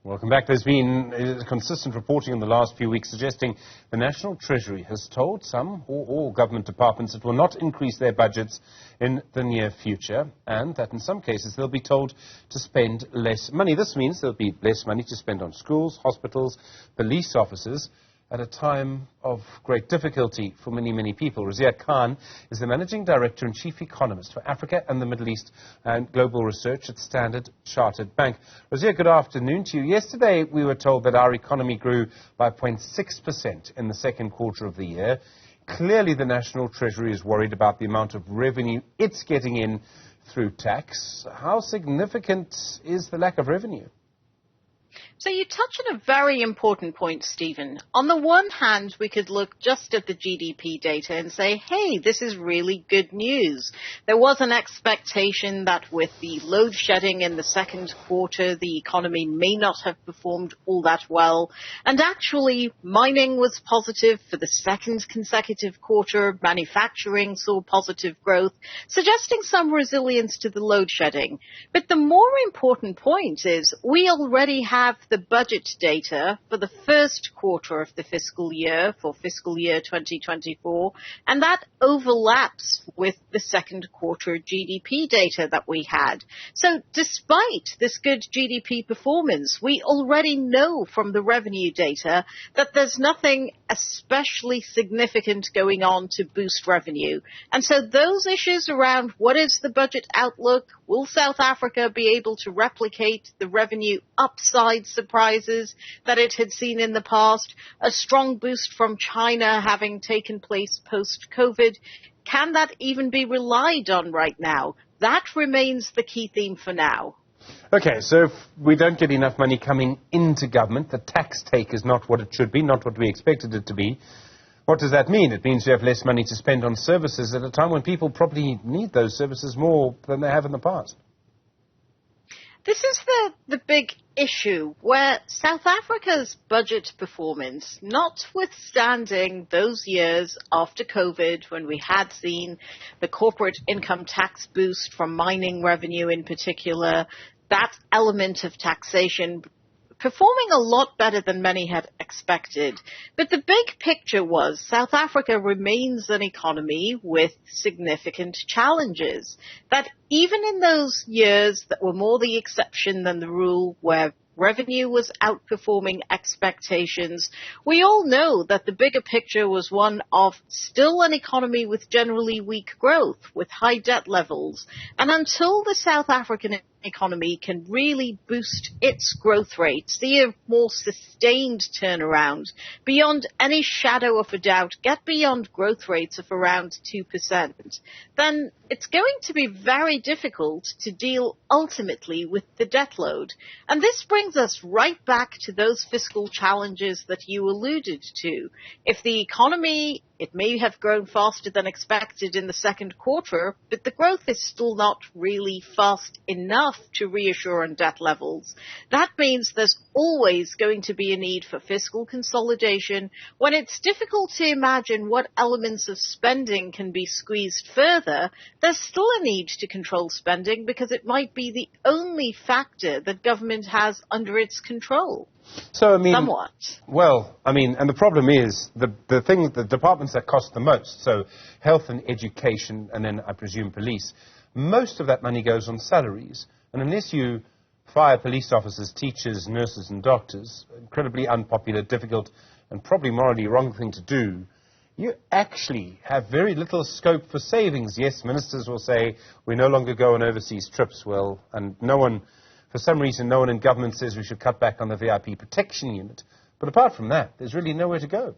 Welcome back. There's been consistent reporting in the last few weeks suggesting the National Treasury has told some or all government departments it will not increase their budgets in the near future, and that in some cases they'll be told to spend less money. This means there'll be less money to spend on schools, hospitals, police officers, at a time of great difficulty for many, many people. Razia Khan is the Managing Director and Chief Economist for Africa and the Middle East and Global Research at Standard Chartered Bank. Razia, good afternoon to you. Yesterday we were told that our economy grew by 0.6% in the second quarter of the year. Clearly the National Treasury is worried about the amount of revenue it's getting in through tax. How significant is the lack of revenue? So you touch on a very important point, Stephen. On the one hand, we could look just at the GDP data and say, hey, this is really good news. There was an expectation that with the load shedding in the second quarter, the economy may not have performed all that well. And actually, mining was positive for the second consecutive quarter. Manufacturing saw positive growth, suggesting some resilience to the load shedding. But the more important point is we already have the budget data for the first quarter of the fiscal year, for fiscal year 2024, and that overlaps with the second quarter GDP data that we had. So despite this good GDP performance, we already know from the revenue data that there's nothing especially significant going on to boost revenue. And so those issues around what is the budget outlook, will South Africa be able to replicate the revenue upside surprises that it had seen in the past, a strong boost from China having taken place post-COVID, can that even be relied on right now? That remains the key theme for now. Okay, so if we don't get enough money coming into government, the tax take is not what it should be, not what we expected it to be. What does that mean? It means you have less money to spend on services at a time when people probably need those services more than they have in the past. This is the big issue where South Africa's budget performance, notwithstanding those years after COVID when we had seen the corporate income tax boost from mining revenue in particular, that element of taxation performing a lot better than many had expected. But the big picture was South Africa remains an economy with significant challenges. That even in those years that were more the exception than the rule, where revenue was outperforming expectations, we all know that the bigger picture was one of still an economy with generally weak growth, with high debt levels. And until the South African economy can really boost its growth rate, see a more sustained turnaround, beyond any shadow of a doubt, get beyond growth rates of around 2%, then it's going to be very difficult to deal ultimately with the debt load. And this brings us right back to those fiscal challenges that you alluded to. If the economy, it may have grown faster than expected in the second quarter, but the growth is still not really fast enough to reassure on debt levels. That means there's always going to be a need for fiscal consolidation. When it's difficult to imagine what elements of spending can be squeezed further, there's still a need to control spending because it might be the only factor that government has under its control. So, I mean, somewhat. Well, I mean, and the problem is the departments that cost the most, so health and education, and then I presume police, most of that money goes on salaries. And unless you fire police officers, teachers, nurses and doctors, incredibly unpopular, difficult, and probably morally wrong thing to do, you actually have very little scope for savings. Yes, ministers will say, we no longer go on overseas trips. Well, and for some reason, no one in government says we should cut back on the VIP protection unit. But apart from that, there's really nowhere to go.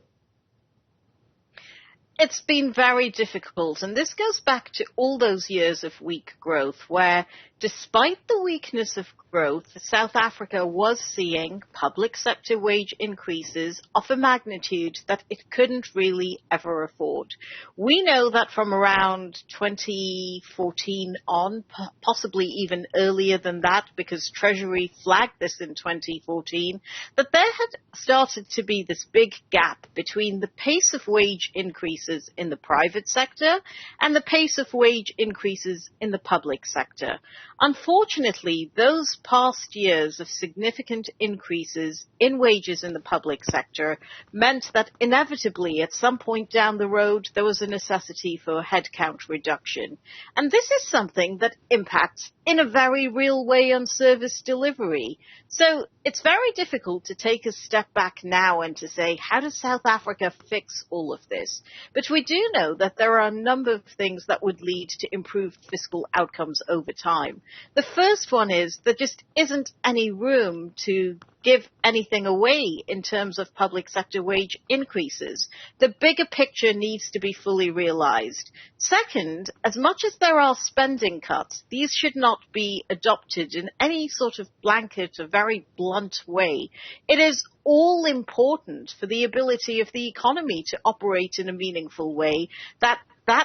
It's been very difficult, and this goes back to all those years of weak growth, where despite the weakness of growth, South Africa was seeing public sector wage increases of a magnitude that it couldn't really ever afford. We know that from around 2014 on, possibly even earlier than that, because Treasury flagged this in 2014, that there had started to be this big gap between the pace of wage increases in the private sector and the pace of wage increases in the public sector. Unfortunately, those past years of significant increases in wages in the public sector meant that inevitably at some point down the road there was a necessity for headcount reduction. And this is something that impacts in a very real way on service delivery. So it's very difficult to take a step back now and to say, how does South Africa fix all of this? But we do know that there are a number of things that would lead to improved fiscal outcomes over time. The first one is there just isn't any room to give anything away in terms of public sector wage increases. The bigger picture needs to be fully realized. Second, as much as there are spending cuts, these should not be adopted in any sort of blanket or very blunt way. It is all important for the ability of the economy to operate in a meaningful way that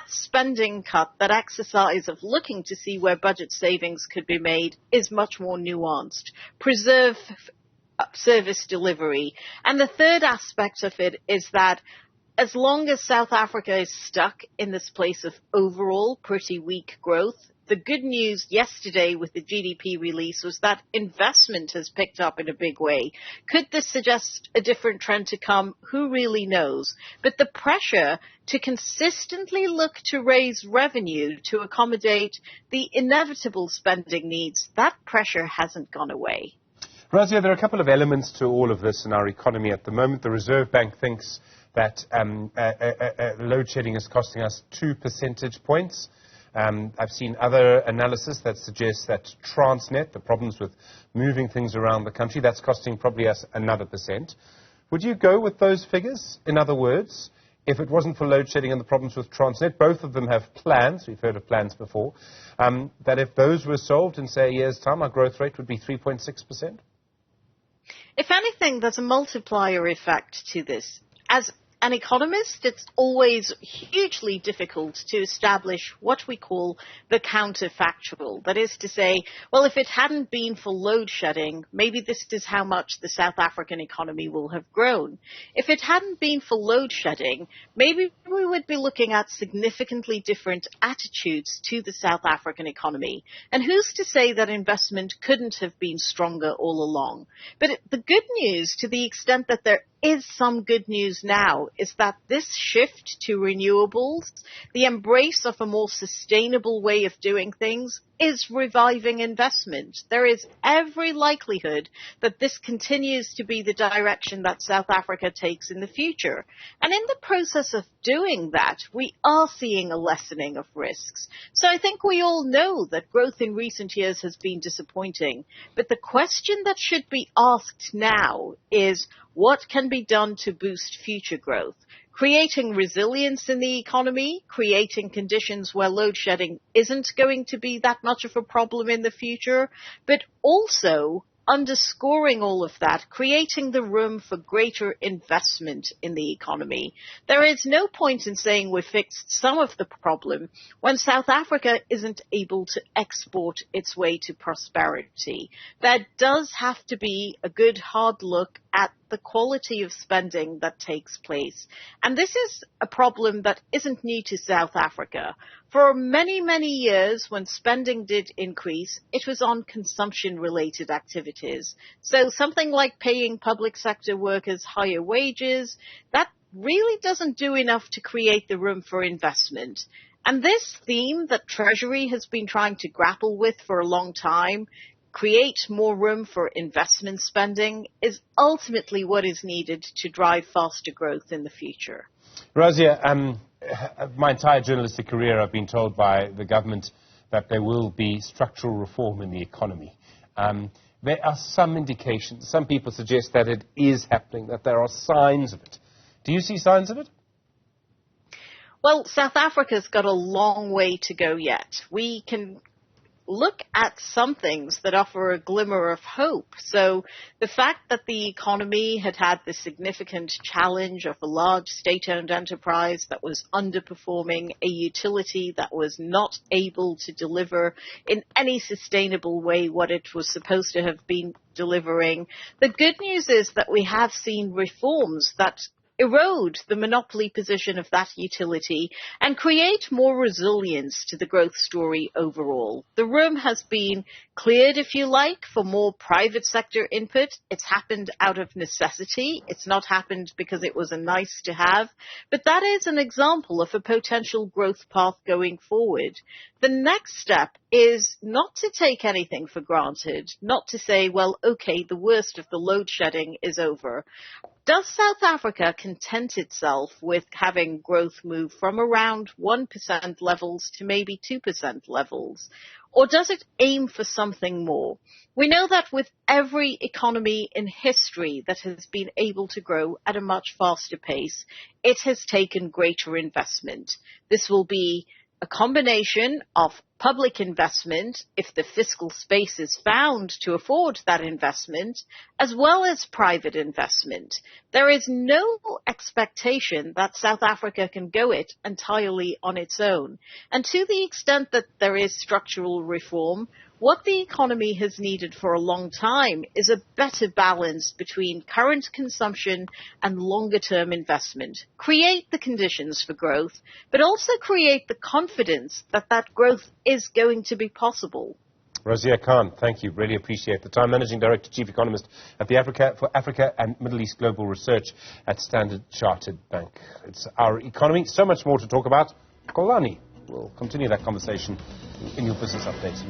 spending cut, that exercise of looking to see where budget savings could be made is much more nuanced. Preserve service delivery. And the third aspect of it is that as long as South Africa is stuck in this place of overall pretty weak growth, the good news yesterday with the GDP release was that investment has picked up in a big way. Could this suggest a different trend to come? Who really knows? But the pressure to consistently look to raise revenue to accommodate the inevitable spending needs, that pressure hasn't gone away. Razia, there are a couple of elements to all of this in our economy at the moment. The Reserve Bank thinks that load shedding is costing us 2 percentage points. I've seen other analysis that suggests that Transnet, the problems with moving things around the country, that's costing probably us another %. Would you go with those figures? In other words, if it wasn't for load shedding and the problems with Transnet, both of them have plans, we've heard of plans before, that if those were solved in, say, a year's time, our growth rate would be 3.6%? If anything, there's a multiplier effect to this. As an economist, it's always hugely difficult to establish what we call the counterfactual. That is to say, well, if it hadn't been for load shedding, maybe this is how much the South African economy will have grown. If it hadn't been for load shedding, maybe we would be looking at significantly different attitudes to the South African economy. And who's to say that investment couldn't have been stronger all along? But the good news, to the extent that there is some good news now, is that this shift to renewables, the embrace of a more sustainable way of doing things, is reviving investment. There is every likelihood that this continues to be the direction that South Africa takes in the future. And in the process of doing that, we are seeing a lessening of risks. So I think we all know that growth in recent years has been disappointing. But the question that should be asked now is, what can be done to boost future growth? Creating resilience in the economy, creating conditions where load shedding isn't going to be that much of a problem in the future, but also underscoring all of that, creating the room for greater investment in the economy. There is no point in saying we've fixed some of the problem when South Africa isn't able to export its way to prosperity. There does have to be a good hard look at the quality of spending that takes place. And this is a problem that isn't new to South Africa. For many, many years, when spending did increase, it was on consumption-related activities. So something like paying public sector workers higher wages, that really doesn't do enough to create the room for investment. And this theme that Treasury has been trying to grapple with for a long time, create more room for investment spending, is ultimately what is needed to drive faster growth in the future. Razia, my entire journalistic career I've been told by the government that there will be structural reform in the economy. There are some indications, some people suggest that it is happening, that there are signs of it. Do you see signs of it? Well, South Africa's got a long way to go yet. We can look at some things that offer a glimmer of hope. So the fact that the economy had the significant challenge of a large state-owned enterprise that was underperforming, a utility that was not able to deliver in any sustainable way what it was supposed to have been delivering. The good news is that we have seen reforms that erode the monopoly position of that utility and create more resilience to the growth story overall. The room has been cleared, if you like, for more private sector input. It's happened out of necessity. It's not happened because it was a nice to have, but that is an example of a potential growth path going forward. The next step is not to take anything for granted, not to say, well, okay, the worst of the load shedding is over. Does South Africa content itself with having growth move from around 1% levels to maybe 2% levels? Or does it aim for something more? We know that with every economy in history that has been able to grow at a much faster pace, it has taken greater investment. This will be a combination of public investment, if the fiscal space is found to afford that investment, as well as private investment. There is no expectation that South Africa can go it entirely on its own. And to the extent that there is structural reform, what the economy has needed for a long time is a better balance between current consumption and longer-term investment. Create the conditions for growth, but also create the confidence that that growth is going to be possible. Razia Khan, thank you. Really appreciate the time. Managing Director, Chief Economist at the Africa and Middle East Global Research at Standard Chartered Bank. It's our economy. So much more to talk about. Kolani will continue that conversation in your business updates.